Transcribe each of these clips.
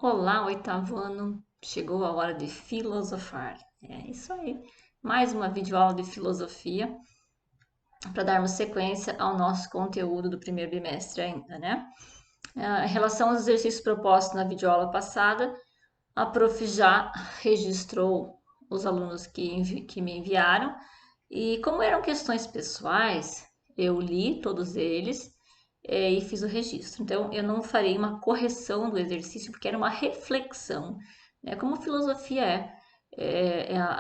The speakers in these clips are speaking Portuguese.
Olá, oitavo ano. Chegou a hora de filosofar. É isso aí. Mais uma videoaula de filosofia para darmos sequência ao nosso conteúdo do primeiro bimestre ainda, né? Em relação aos exercícios propostos na videoaula passada, a prof já registrou os alunos que me enviaram e como eram questões pessoais, eu li todos eles e fiz o registro. Então, eu não farei uma correção do exercício, porque era uma reflexão, né? Como filosofia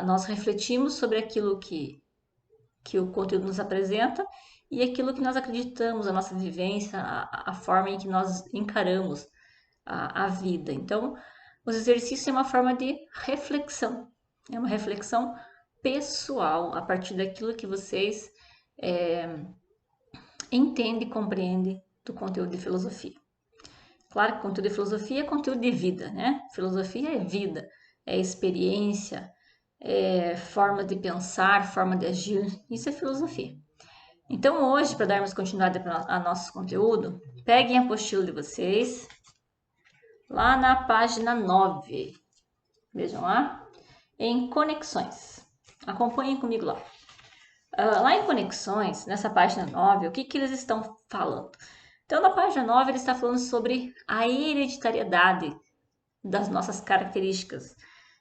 nós refletimos sobre aquilo que o conteúdo nos apresenta e aquilo que nós acreditamos, a nossa vivência, a forma em que nós encaramos a vida. Então, os exercícios é uma forma de reflexão, é uma reflexão pessoal, a partir daquilo que vocês entendem e compreendem do conteúdo de filosofia. Claro que conteúdo de filosofia é conteúdo de vida, né? Filosofia é vida, é experiência, é forma de pensar, forma de agir. Isso é filosofia. Então, hoje, para darmos continuidade a nosso conteúdo, peguem a apostila de vocês, lá na página 9. Vejam lá, em conexões. Acompanhem comigo lá. Lá em conexões, nessa página 9, o que eles estão falando? Então, na página 9, ele está falando sobre a hereditariedade das nossas características.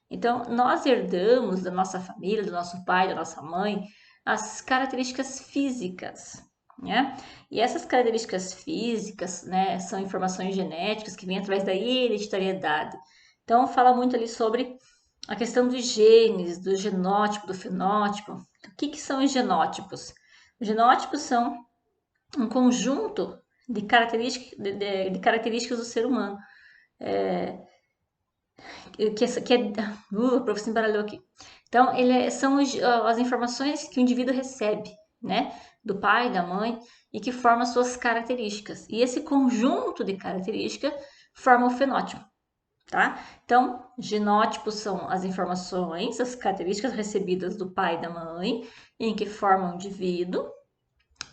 Então, nós herdamos da nossa família, do nosso pai, da nossa mãe, as características físicas, né? E essas características físicas, né, são informações genéticas que vêm através da hereditariedade. Então, fala muito ali sobre a questão dos genes, do genótipo, do fenótipo. O que são os genótipos? Os genótipos são um conjunto de de características do ser humano. O professor embaralhou aqui. Então, são as informações que o indivíduo recebe, né? Do pai, da mãe, e que forma suas características. E esse conjunto de características forma o fenótipo, tá? Então, genótipos são as informações, as características recebidas do pai e da mãe, em que formam o indivíduo,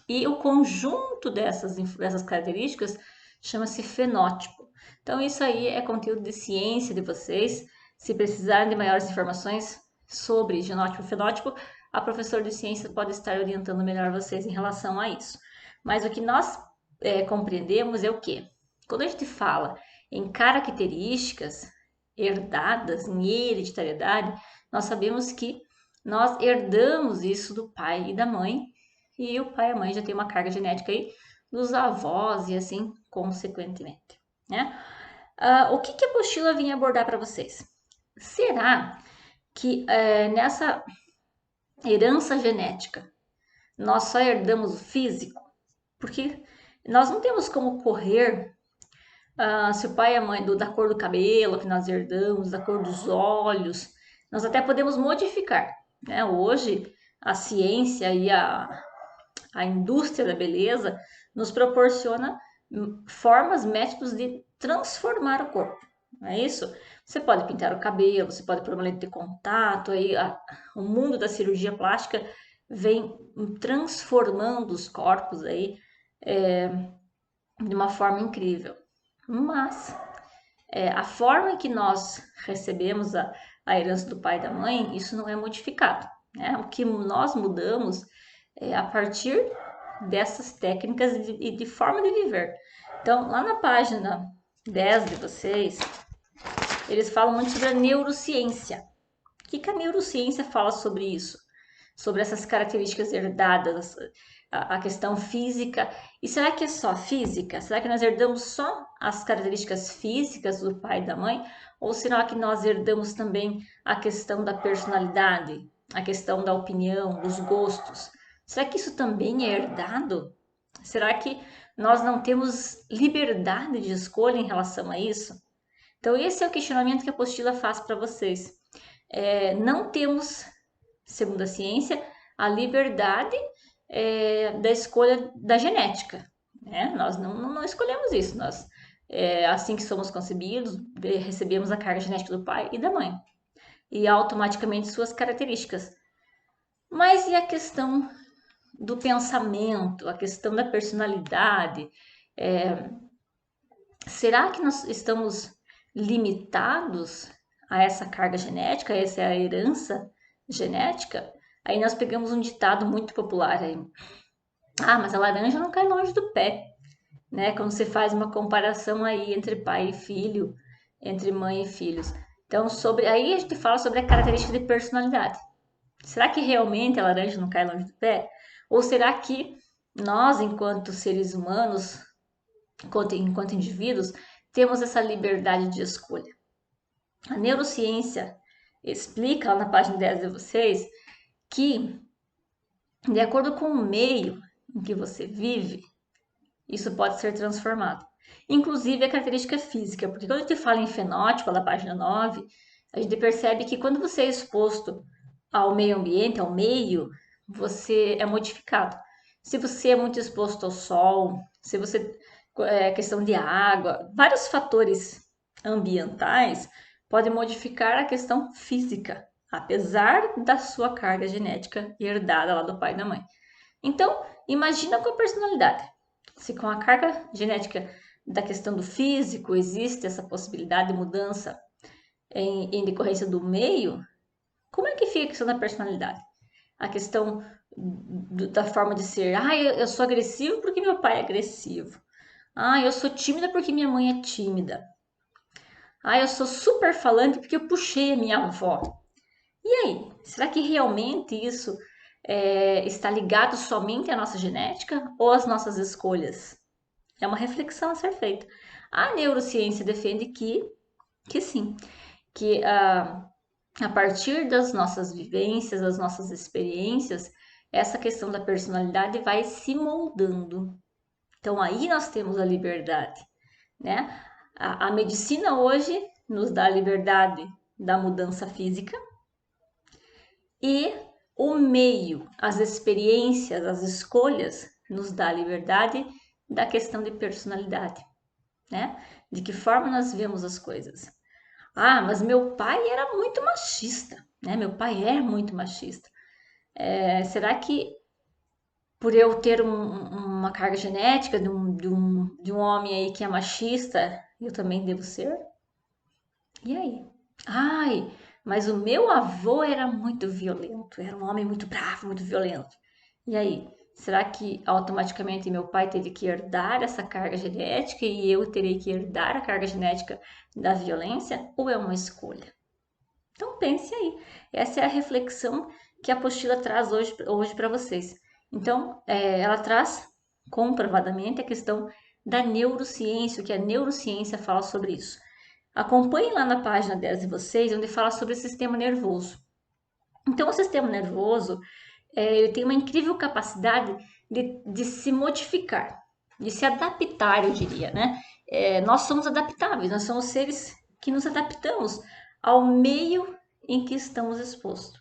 e o conjunto dessas características chama-se fenótipo. Então, isso aí é conteúdo de ciência de vocês. Se precisarem de maiores informações sobre genótipo e fenótipo, a professora de ciência pode estar orientando melhor vocês em relação a isso. Mas o que nós compreendemos é o quê? Quando a gente fala em características herdadas, em hereditariedade, nós sabemos que nós herdamos isso do pai e da mãe, e o pai e a mãe já tem uma carga genética aí dos avós e assim consequentemente, né? O que a apostila vinha abordar para vocês? Será que nessa herança genética nós só herdamos o físico? Porque nós não temos como correr se o pai e a mãe da cor do cabelo que nós herdamos, da cor dos olhos, nós até podemos modificar, né? Hoje a ciência e a indústria da beleza nos proporciona formas, métodos de transformar o corpo. Não é isso? Você pode pintar o cabelo, você pode pôr uma lente de contato, o mundo da cirurgia plástica vem transformando os corpos aí de uma forma incrível. Mas a forma em que nós recebemos a herança do pai e da mãe, isso não é modificado. Né? O que nós mudamos é a partir dessas técnicas e de forma de viver. Então, lá na página 10 de vocês, eles falam muito sobre a neurociência. O que a neurociência fala sobre isso? Sobre essas características herdadas, a questão física. E será que é só física? Será que nós herdamos só as características físicas do pai e da mãe? Ou será que nós herdamos também a questão da personalidade, a questão da opinião, dos gostos? Será que isso também é herdado? Será que nós não temos liberdade de escolha em relação a isso? Então, esse é o questionamento que a apostila faz para vocês. Não temos, segundo a ciência, a liberdade da escolha da genética. Né? Nós não escolhemos isso. Nós, assim que somos concebidos, recebemos a carga genética do pai e da mãe. E automaticamente suas características. Mas e a questão do pensamento, a questão da personalidade? Será que nós estamos limitados a essa carga genética, a essa herança genética, aí nós pegamos um ditado muito popular aí. Ah, mas a laranja não cai longe do pé, né? Quando você faz uma comparação aí entre pai e filho, entre mãe e filhos. Então, aí a gente fala sobre a característica de personalidade. Será que realmente a laranja não cai longe do pé? Ou será que nós, enquanto seres humanos, enquanto indivíduos, temos essa liberdade de escolha? A neurociência explica lá na página 10 de vocês que, de acordo com o meio em que você vive, isso pode ser transformado. Inclusive a característica física, porque quando a gente fala em fenótipo, na página 9, a gente percebe que quando você é exposto ao meio ambiente, ao meio, você é modificado. Se você é muito exposto ao sol, se você questão de água, vários fatores ambientais podem modificar a questão física, apesar da sua carga genética herdada lá do pai e da mãe. Então, imagina com a personalidade. Se com a carga genética da questão do físico existe essa possibilidade de mudança em decorrência do meio, como é que fica a questão da personalidade? A questão da forma de ser. Ah, eu sou agressivo porque meu pai é agressivo. Ah, eu sou tímida porque minha mãe é tímida. Ah, eu sou super falante porque eu puxei a minha avó. E aí, será que realmente isso está ligado somente à nossa genética ou às nossas escolhas? É uma reflexão a ser feita. A neurociência defende que sim, que a partir das nossas vivências, das nossas experiências, essa questão da personalidade vai se moldando. Então aí nós temos a liberdade, né? A medicina hoje nos dá a liberdade da mudança física e o meio, as experiências, as escolhas nos dá a liberdade da questão de personalidade, né? De que forma nós vemos as coisas. Ah, mas meu pai era muito machista, né? Meu pai é muito machista. Será que por eu ter uma carga genética de um homem aí que é machista, eu também devo ser? E aí? Ai, mas o meu avô era muito violento, era um homem muito bravo, muito violento. E aí? Será que automaticamente meu pai teve que herdar essa carga genética e eu terei que herdar a carga genética da violência? Ou é uma escolha? Então pense aí. Essa é a reflexão que a apostila traz hoje para vocês. Então, ela traz comprovadamente a questão da neurociência, o que a neurociência fala sobre isso. Acompanhe lá na página 10 de vocês, onde fala sobre o sistema nervoso. Então, o sistema nervoso ele tem uma incrível capacidade de se modificar, de se adaptar, eu diria, né? Nós somos adaptáveis, nós somos seres que nos adaptamos ao meio em que estamos expostos.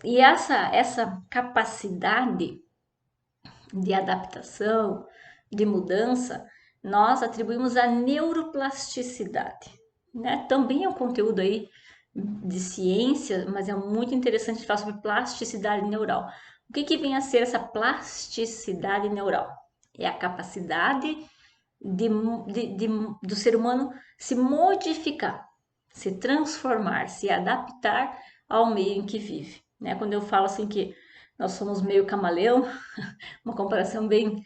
E essa capacidade de adaptação, de mudança, nós atribuímos à neuroplasticidade, né? Também é um conteúdo aí de ciência, mas é muito interessante falar sobre plasticidade neural. O que vem a ser essa plasticidade neural? É a capacidade do ser humano se modificar, se transformar, se adaptar ao meio em que vive. Né? Quando eu falo assim que nós somos meio camaleão, uma comparação bem,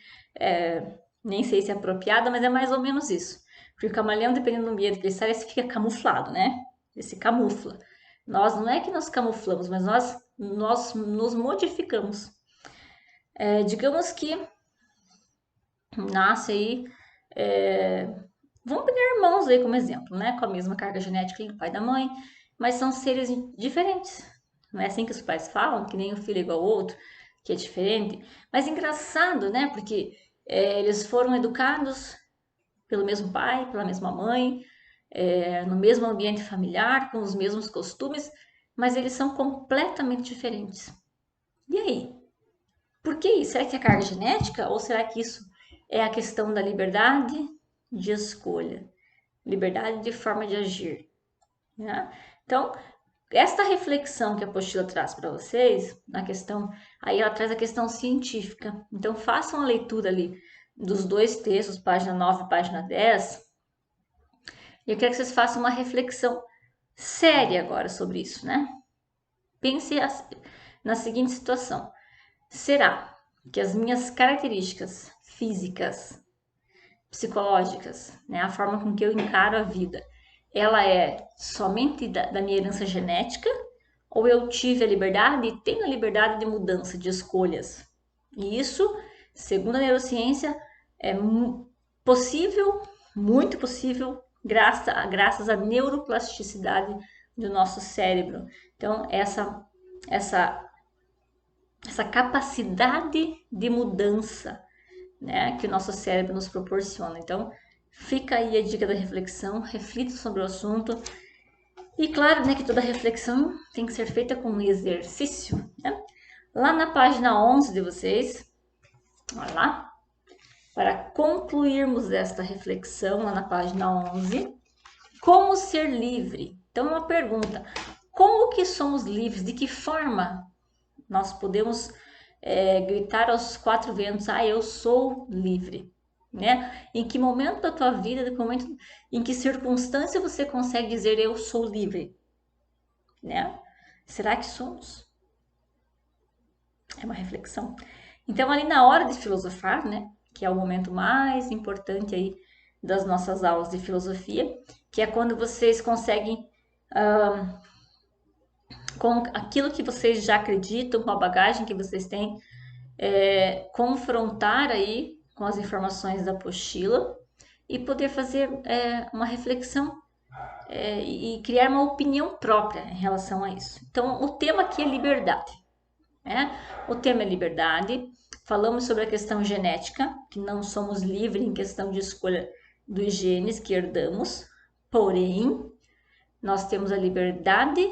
nem sei se é apropriada, mas é mais ou menos isso. Porque o camaleão, dependendo do ambiente que ele sai, ele fica camuflado, né? Ele se camufla. Nós não é que nós camuflamos, mas nós nos modificamos. Digamos que nasce aí, vamos pegar irmãos aí como exemplo, né? Com a mesma carga genética do pai e da mãe, mas são seres diferentes. Não é assim que os pais falam, que nem o filho é igual ao outro, que é diferente. Mas engraçado, né? Porque eles foram educados pelo mesmo pai, pela mesma mãe, no mesmo ambiente familiar, com os mesmos costumes, mas eles são completamente diferentes. E aí? Por que isso? Será que é carga genética ou será que isso é a questão da liberdade de escolha, liberdade de forma de agir? Né? Então, esta reflexão que a apostila traz para vocês, na questão, aí ela traz a questão científica. Então, façam a leitura ali dos dois textos, página 9 e página 10, Eu quero que vocês façam uma reflexão séria agora sobre isso, né? Pense na seguinte situação: será que as minhas características físicas, psicológicas, né, a forma com que eu encaro a vida, ela é somente da minha herança genética? Ou eu tive a liberdade e tenho a liberdade de mudança, de escolhas? E isso, segundo a neurociência, é possível, muito possível, graças à neuroplasticidade do nosso cérebro. Então, essa, essa capacidade de mudança, né, que o nosso cérebro nos proporciona. Então, fica aí a dica da reflexão, reflita sobre o assunto. E claro, né, que toda reflexão tem que ser feita com um exercício, né? Lá na página 11 de vocês, olha lá, para concluirmos esta reflexão, lá na página 11, como ser livre? Então, uma pergunta: como que somos livres? De que forma nós podemos gritar aos quatro ventos: ah, eu sou livre? Né? Em que momento da tua vida, em que circunstância você consegue dizer eu sou livre? Né? Será que somos? É uma reflexão. Então, ali na hora de filosofar, né, que é o momento mais importante aí das nossas aulas de filosofia, que é quando vocês conseguem, com aquilo que vocês já acreditam, com a bagagem que vocês têm, confrontar aí com as informações da apostila e poder fazer uma reflexão e criar uma opinião própria em relação a isso. Então, o tema aqui é liberdade. Né? O tema é liberdade. Falamos sobre a questão genética, que não somos livres em questão de escolha dos genes que herdamos, porém, nós temos a liberdade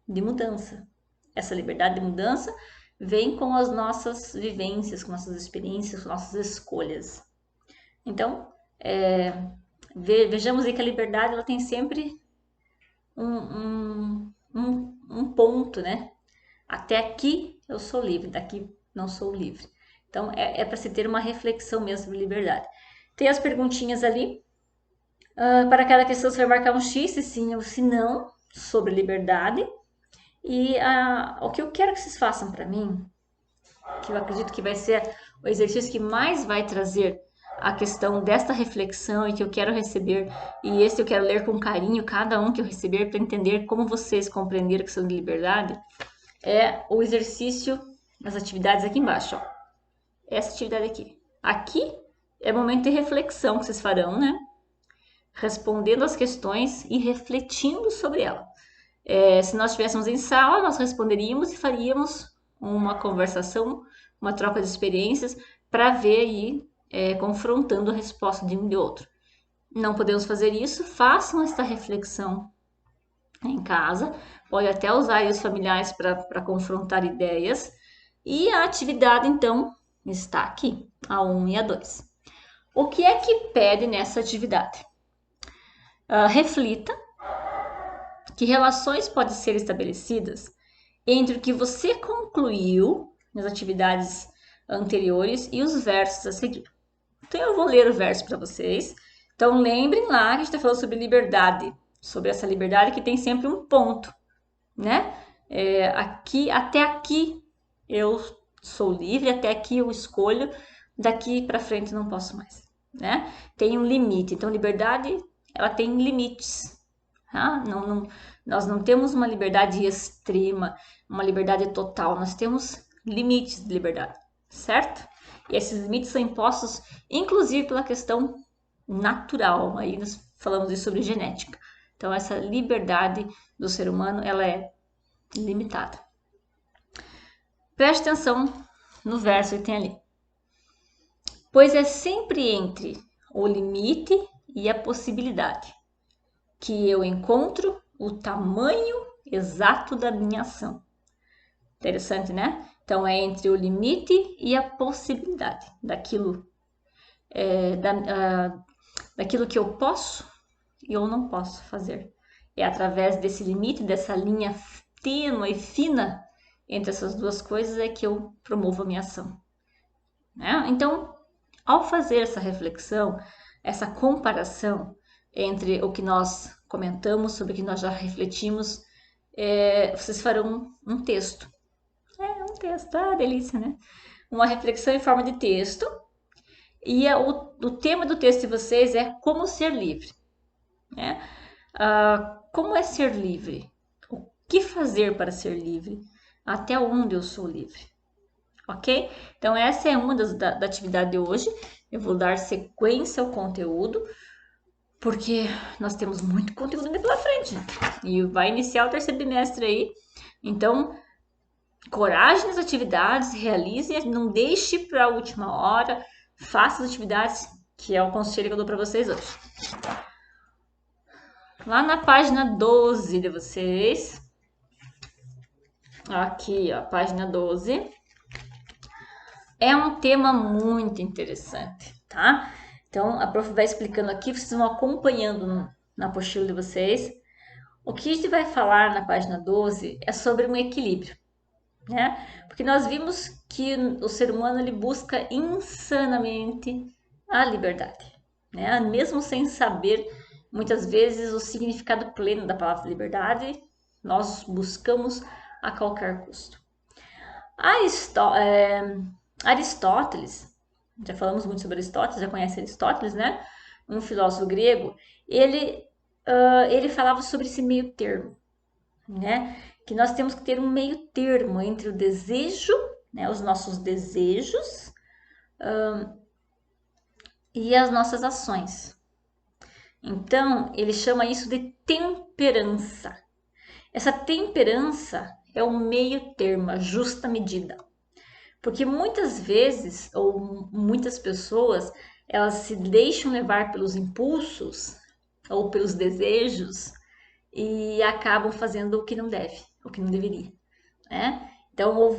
de mudança. Essa liberdade de mudança vem com as nossas vivências, com nossas experiências, com nossas escolhas. Então, vejamos aí que a liberdade ela tem sempre um ponto, né? Até aqui eu sou livre, daqui não sou livre. Então, é para se ter uma reflexão mesmo sobre liberdade. Tem as perguntinhas ali. Para cada questão você vai marcar um X, se sim ou se não, sobre liberdade. E o que eu quero que vocês façam para mim, que eu acredito que vai ser o exercício que mais vai trazer a questão desta reflexão e que eu quero receber, e esse eu quero ler com carinho, cada um que eu receber, para entender como vocês compreenderam a questão de liberdade, é o exercício, as atividades aqui embaixo, ó. Essa atividade aqui. Aqui é o momento de reflexão que vocês farão, né? Respondendo as questões e refletindo sobre ela. Se nós estivéssemos em sala, nós responderíamos e faríamos uma conversação, uma troca de experiências para ver aí, confrontando a resposta de um e de outro. Não podemos fazer isso, façam esta reflexão em casa, pode até usar os familiares para confrontar ideias. E a atividade, então, está aqui, a 1 e a 2. O que é que pede nessa atividade? Reflita que relações podem ser estabelecidas entre o que você concluiu nas atividades anteriores e os versos a seguir. Então, eu vou ler o verso para vocês. Então, lembrem lá que a gente está falando sobre liberdade, sobre essa liberdade que tem sempre um ponto, né? Até aqui eu sou livre, até aqui eu escolho, daqui para frente não posso mais, né? Tem um limite. Então, liberdade, ela tem limites. Tá? Nós não temos uma liberdade extrema, uma liberdade total. Nós temos limites de liberdade, certo? E esses limites são impostos, inclusive, pela questão natural. Aí nós falamos isso sobre genética. Então, essa liberdade do ser humano, ela é limitada. Preste atenção no verso que tem ali. Pois é sempre entre o limite e a possibilidade que eu encontro o tamanho exato da minha ação. Interessante, né? Então, é entre o limite e a possibilidade daquilo, daquilo que eu posso e eu não posso fazer. É através desse limite, dessa linha tênue e fina entre essas duas coisas é que eu promovo a minha ação. Né? Então, ao fazer essa reflexão, essa comparação, entre o que nós comentamos, sobre o que nós já refletimos, vocês farão um texto. Um texto, delícia, né? Uma reflexão em forma de texto. E o tema do texto de vocês é como ser livre. Né? Como é ser livre? O que fazer para ser livre? Até onde eu sou livre? Ok? Então, essa é uma da atividade de hoje. Eu vou dar sequência ao conteúdo, porque nós temos muito conteúdo ainda pela frente. E vai iniciar o terceiro bimestre aí. Então, coragem nas atividades, realize, não deixe para a última hora, faça as atividades, que é o conselho que eu dou para vocês hoje. Lá na página 12 de vocês, aqui, ó, página 12, é um tema muito interessante, tá? Então, a prof vai explicando aqui, vocês vão acompanhando na apostila de vocês. O que a gente vai falar na página 12 é sobre um equilíbrio, né? Porque nós vimos que o ser humano ele busca insanamente a liberdade, né? Mesmo sem saber muitas vezes o significado pleno da palavra liberdade, nós buscamos a qualquer custo. Aristóteles, já falamos muito sobre Aristóteles, já conhece Aristóteles, né? Um filósofo grego, ele falava sobre esse meio termo, né? Que nós temos que ter um meio termo entre o desejo, né? Os nossos desejos e as nossas ações. Então, ele chama isso de temperança. Essa temperança é o meio termo, a justa medida. Porque muitas vezes, ou muitas pessoas, elas se deixam levar pelos impulsos ou pelos desejos e acabam fazendo o que não deve, o que não deveria, né? Então,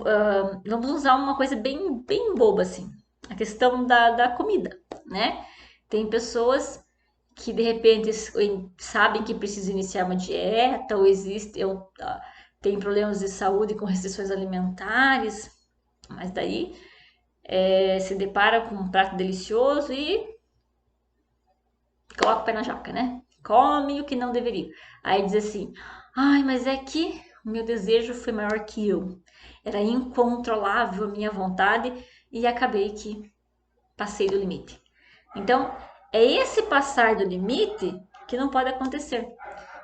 vamos usar uma coisa bem, bem boba, assim, a questão da comida, né? Tem pessoas que, de repente, sabem que precisam iniciar uma dieta ou tem problemas de saúde com restrições alimentares, mas daí se depara com um prato delicioso e coloca o pé na jaca, né? Come o que não deveria. Aí diz assim, ai, mas é que o meu desejo foi maior que eu. Era incontrolável a minha vontade e acabei que passei do limite. Então, é esse passar do limite que não pode acontecer.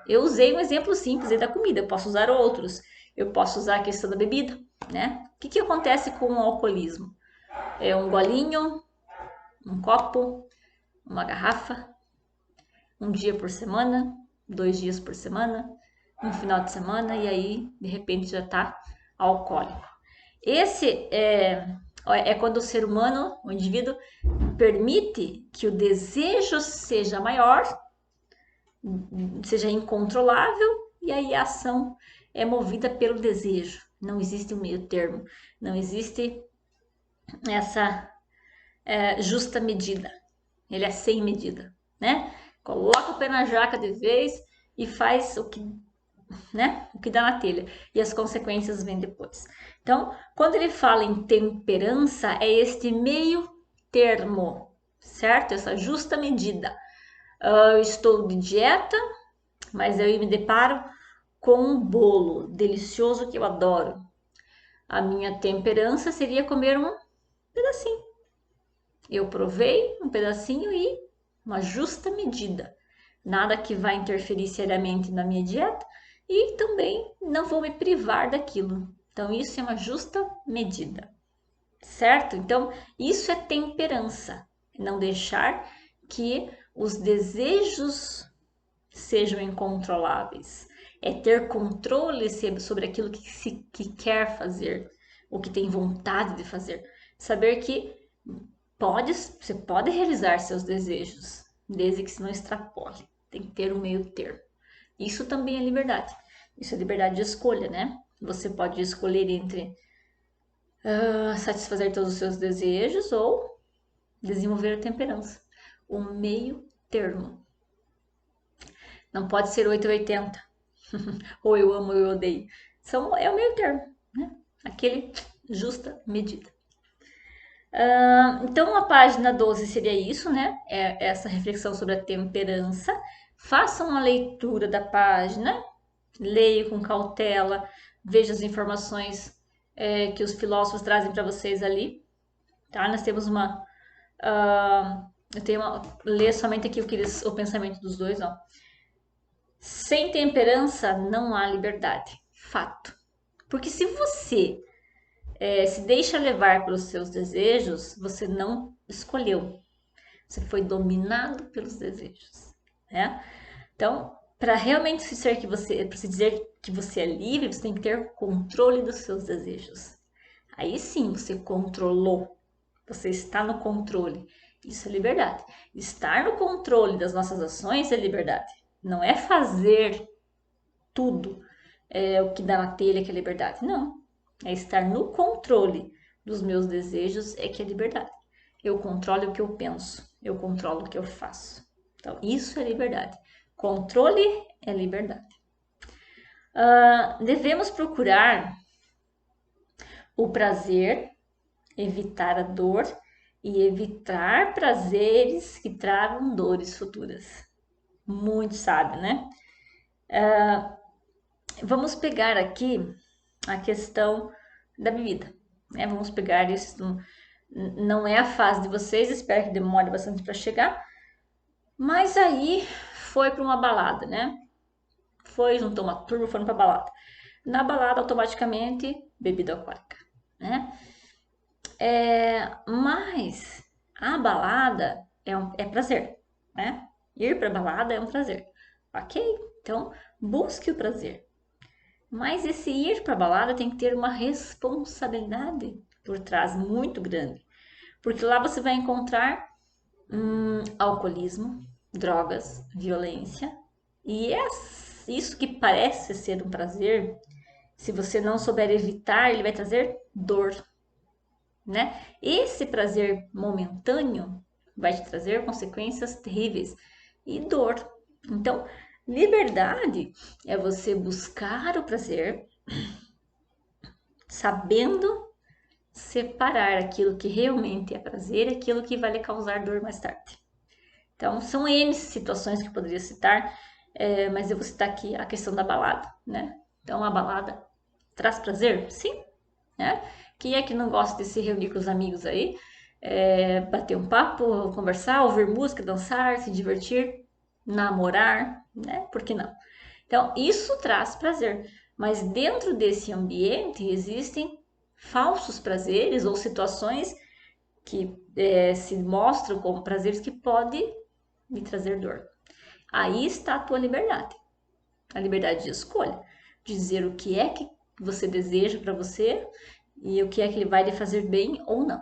Eu usei um exemplo simples aí da comida, eu posso usar outros. Eu posso usar a questão da bebida, né? O que acontece com o alcoolismo? É um golinho, um copo, uma garrafa, um dia por semana, 2 dias por semana, um final de semana e aí de repente já está alcoólico. Esse é quando o ser humano, o indivíduo, permite que o desejo seja maior, seja incontrolável e aí a ação é movida pelo desejo. Não existe um meio termo, não existe essa justa medida. Ele é sem medida, né? Coloca o pé na jaca de vez e faz o que, né? O que dá na telha. E as consequências vêm depois. Então, quando ele fala em temperança, é este meio termo, certo? Essa justa medida. Eu estou de dieta, mas eu me deparo com um bolo delicioso que eu adoro. A minha temperança seria comer um pedacinho. Eu provei um pedacinho e uma justa medida. Nada que vai interferir seriamente na minha dieta e também não vou me privar daquilo. Então, isso é uma justa medida, certo? Então, isso é temperança. Não deixar que os desejos sejam incontroláveis. É ter controle sobre aquilo que quer fazer, o que tem vontade de fazer. Saber que você pode realizar seus desejos, desde que se não extrapole. Tem que ter um meio termo. Isso também é liberdade. Isso é liberdade de escolha, né? Você pode escolher entre satisfazer todos os seus desejos ou desenvolver a temperança. O meio termo. Não pode ser 880. Ou eu amo ou eu odeio. É o meio termo, né? Aquele justa medida. Então, a página 12 seria isso, né? É essa reflexão sobre a temperança. façam uma leitura da página, leia com cautela, veja as informações que os filósofos trazem para vocês ali, tá? Nós temos eu tenho ler somente aqui o pensamento dos dois, ó. Sem temperança não há liberdade, fato. Porque se você se deixa levar pelos seus desejos, você não escolheu. Você foi dominado pelos desejos, né? Então, para realmente para se dizer que você é livre, você tem que ter controle dos seus desejos. Aí sim, você controlou. Você está no controle. Isso é liberdade. Estar no controle das nossas ações é liberdade. Não é fazer tudo o que dá na telha que é liberdade. Não. É estar no controle dos meus desejos é que é liberdade. Eu controlo o que eu penso. Eu controlo o que eu faço. Então, isso é liberdade. Controle é liberdade. Devemos procurar o prazer, evitar a dor e evitar prazeres que tragam dores futuras. Muito sábio, né? Vamos pegar aqui a questão da bebida, né? Vamos pegar isso, não é a fase de vocês, espero que demore bastante para chegar, mas aí foi para uma balada, né? Juntou uma turma, foram para balada. Na balada, automaticamente, bebida alcoólica, né? Mas a balada é prazer, né? Ir para balada é um prazer, ok? Então, busque o prazer. Mas esse ir para balada tem que ter uma responsabilidade por trás muito grande, porque lá você vai encontrar alcoolismo, drogas, violência, e isso que parece ser um prazer, se você não souber evitar, ele vai trazer dor, né? Esse prazer momentâneo vai te trazer consequências terríveis e dor. Então, liberdade é você buscar o prazer, sabendo separar aquilo que realmente é prazer e aquilo que vai lhe causar dor mais tarde. Então, são N situações que eu poderia citar, mas eu vou citar aqui a questão da balada, né? Então, a balada traz prazer? Sim, né? Quem é que não gosta de se reunir com os amigos aí, bater um papo, conversar, ouvir música, dançar, se divertir, namorar, né? Por que não? Então, isso traz prazer, mas dentro desse ambiente existem falsos prazeres ou situações que se mostram como prazeres que podem me trazer dor. Aí está a tua liberdade, a liberdade de escolha, dizer o que é que você deseja para você e o que é que ele vai lhe fazer bem ou não.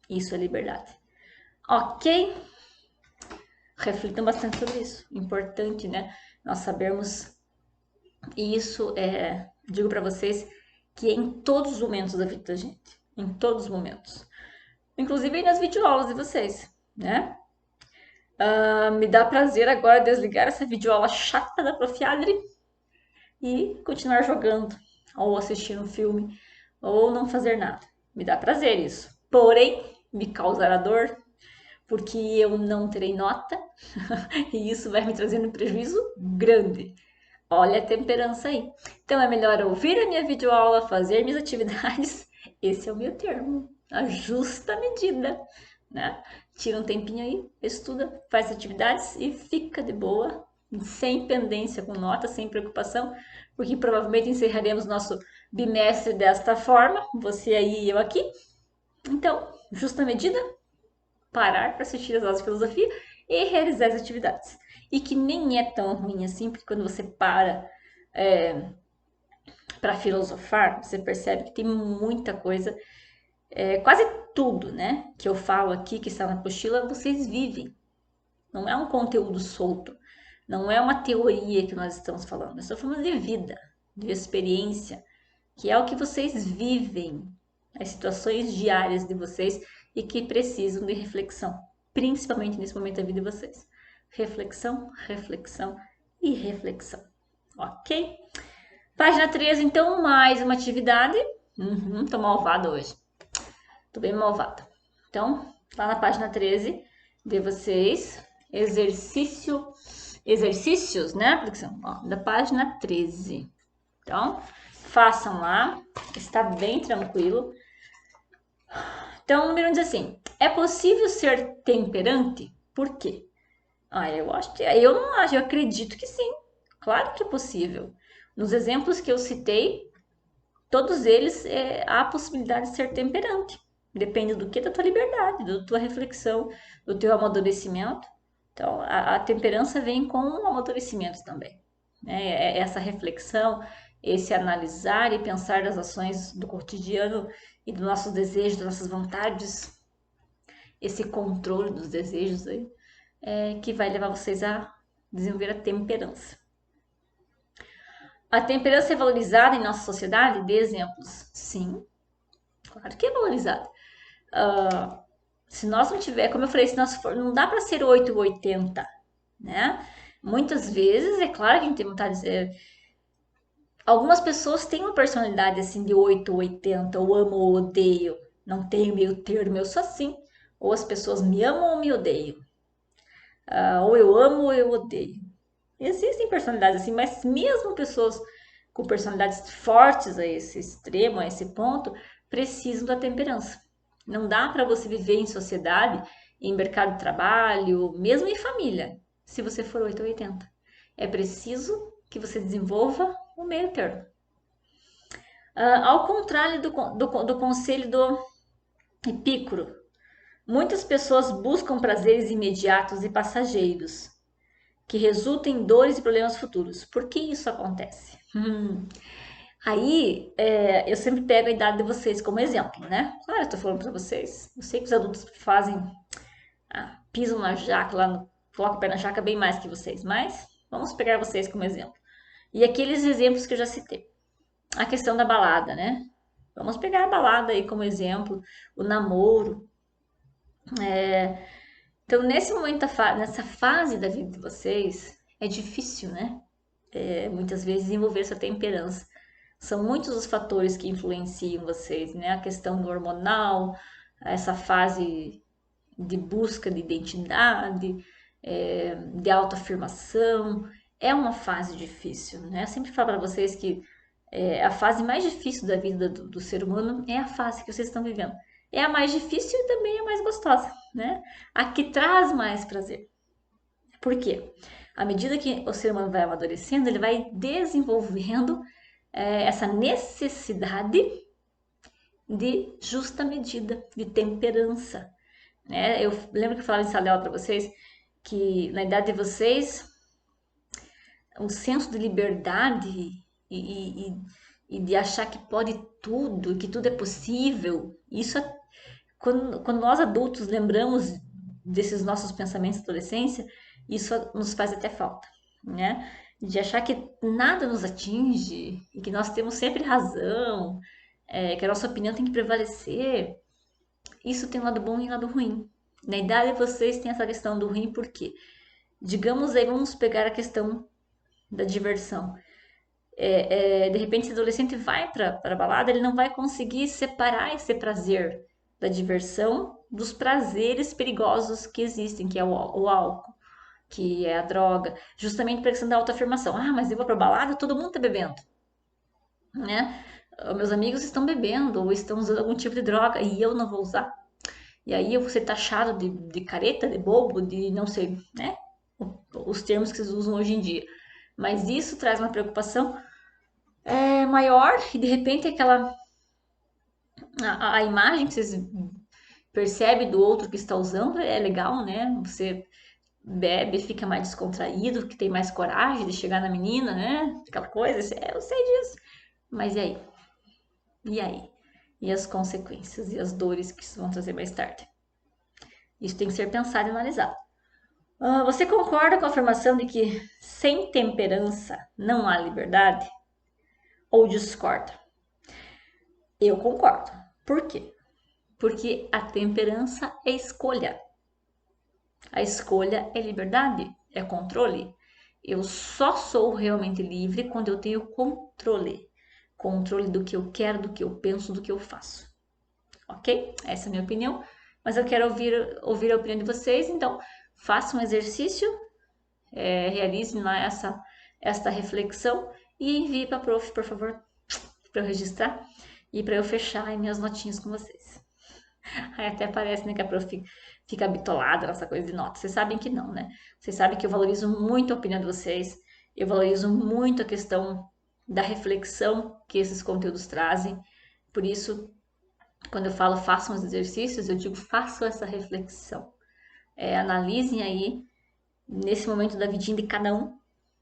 Isso é liberdade. Ok? Reflitam bastante sobre isso. Importante, né? Nós sabermos isso. Digo para vocês que é em todos os momentos da vida da gente. Em todos os momentos. Inclusive nas videoaulas de vocês, né? Me dá prazer agora desligar essa videoaula chata da Prof. Adri e continuar jogando, ou assistindo um filme, ou não fazer nada. Me dá prazer isso. Porém, me causará dor, porque eu não terei nota e isso vai me trazendo um prejuízo grande. Olha a temperança aí. Então é melhor ouvir a minha videoaula, fazer minhas atividades. Esse é o meu termo, a justa medida, né? Tira um tempinho aí, estuda, faz atividades e fica de boa, sem pendência com nota, sem preocupação, porque provavelmente encerraremos nosso bimestre desta forma, você aí e eu aqui. Então, justa medida, parar para assistir as aulas de filosofia e realizar as atividades. E que nem é tão ruim assim, porque quando você para para filosofar, você percebe que tem muita coisa, quase tudo, né, que eu falo aqui, que está na apostila, vocês vivem. Não é um conteúdo solto, não é uma teoria que nós estamos falando, nós estamos falando de vida, de experiência, que é o que vocês vivem, as situações diárias de vocês e que precisam de reflexão, principalmente nesse momento da vida de vocês. Reflexão, reflexão e reflexão. Ok? Página 13, então, mais uma atividade. Tô malvada hoje. Tô bem malvada. Então, lá na página 13 de vocês, exercício exercícios, né? Ó, da página 13. Então, façam lá, está bem tranquilo. Então, o número 1 diz assim: é possível ser temperante? Por quê? Eu não acho, eu acredito que sim. Claro que é possível. Nos exemplos que eu citei, todos eles há a possibilidade de ser temperante. Depende do que? Da tua liberdade, da tua reflexão, do teu amadurecimento. Então, a temperança vem com o amadurecimento também. Né? Essa reflexão, esse analisar e pensar das ações do cotidiano e dos nossos desejos, das nossas vontades, esse controle dos desejos aí, que vai levar vocês a desenvolver a temperança. A temperança é valorizada em nossa sociedade? Dê exemplos. Sim, claro que é valorizada. Se nós não tiver, como eu falei, se nós for, não dá para ser 8 ou 80, né? Muitas vezes, é claro que a gente tem vontade de ser. Algumas pessoas têm uma personalidade assim de 8 ou 80, ou amo ou odeio. Não tenho meio termo, eu sou assim. Ou as pessoas me amam ou me odeiam. Ou eu amo ou eu odeio. Existem personalidades assim, mas mesmo pessoas com personalidades fortes a esse extremo, a esse ponto, precisam da temperança. Não dá para você viver em sociedade, em mercado de trabalho, mesmo em família, se você for 8 ou 80. É preciso que você desenvolva o meio termo. Ao contrário do conselho do Epicuro, muitas pessoas buscam prazeres imediatos e passageiros, que resultam em dores e problemas futuros. Por que isso acontece? Aí, eu sempre pego a idade de vocês como exemplo, né? Claro, eu tô falando pra vocês. Eu sei que os adultos fazem, pisam na jaca lá, colocam o pé na jaca bem mais que vocês, mas vamos pegar vocês como exemplo. E aqueles exemplos que eu já citei. A questão da balada, né? Vamos pegar a balada aí como exemplo, o namoro. Então, nesse momento, nessa fase da vida de vocês, é difícil, né? Muitas vezes desenvolver essa temperança. São muitos os fatores que influenciam vocês, né? A questão do hormonal, essa fase de busca de identidade, de autoafirmação. É uma fase difícil, né? Eu sempre falo para vocês que a fase mais difícil da vida do ser humano é a fase que vocês estão vivendo. É a mais difícil e também a mais gostosa, né? A que traz mais prazer. Por quê? À medida que o ser humano vai amadurecendo, ele vai desenvolvendo essa necessidade de justa medida, de temperança. Né? Eu lembro que eu falava em sala de aula para vocês que na idade de vocês, um senso de liberdade e de achar que pode tudo, que tudo é possível, isso quando nós adultos lembramos desses nossos pensamentos da adolescência, isso nos faz até falta, né? De achar que nada nos atinge e que nós temos sempre razão, que a nossa opinião tem que prevalecer. Isso tem um lado bom e um lado ruim. Na idade vocês têm essa questão do ruim, por quê? Digamos aí, vamos pegar a questão da diversão. De repente, esse adolescente vai para a balada, ele não vai conseguir separar esse prazer da diversão dos prazeres perigosos que existem, que é o álcool, que é a droga, justamente para a questão da autoafirmação. Ah, mas eu vou para balada, todo mundo tá bebendo, né? Meus amigos estão bebendo ou estão usando algum tipo de droga e eu não vou usar. E aí eu vou ser taxado de careta, de bobo, de não sei, né? Os termos que vocês usam hoje em dia. Mas isso traz uma preocupação maior e de repente a imagem que vocês percebem do outro que está usando é legal, né? Você bebe, fica mais descontraído, que tem mais coragem de chegar na menina, né? Aquela coisa, eu sei disso. Mas e aí? E aí? E as consequências e as dores que isso vão trazer mais tarde? Isso tem que ser pensado e analisado. Você concorda com a afirmação de que sem temperança não há liberdade? Ou discorda? Eu concordo. Por quê? Porque a temperança é escolha. A escolha é liberdade, é controle. Eu só sou realmente livre quando eu tenho controle. Controle do que eu quero, do que eu penso, do que eu faço. Ok? Essa é a minha opinião. Mas eu quero ouvir a opinião de vocês, então faça um exercício realizem lá esta reflexão e envie para a prof, por favor, para eu registrar e para eu fechar aí minhas notinhas com vocês. Aí até parece, né, que a prof fica bitolada nessa coisa de nota. Vocês sabem que não, né? Vocês sabem que eu valorizo muito a opinião de vocês, eu valorizo muito a questão da reflexão que esses conteúdos trazem. Por isso, quando eu falo façam os exercícios, eu digo façam essa reflexão. Analisem aí, nesse momento da vidinha de cada um,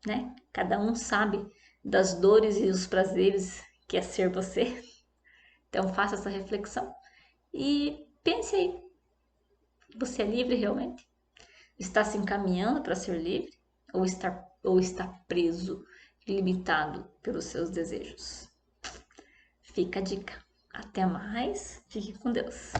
né? Cada um sabe das dores e dos prazeres que é ser você. Então faça essa reflexão e pense aí, você é livre realmente? Está se encaminhando para ser livre? Ou está preso, limitado pelos seus desejos? Fica a dica. Até mais. Fique com Deus.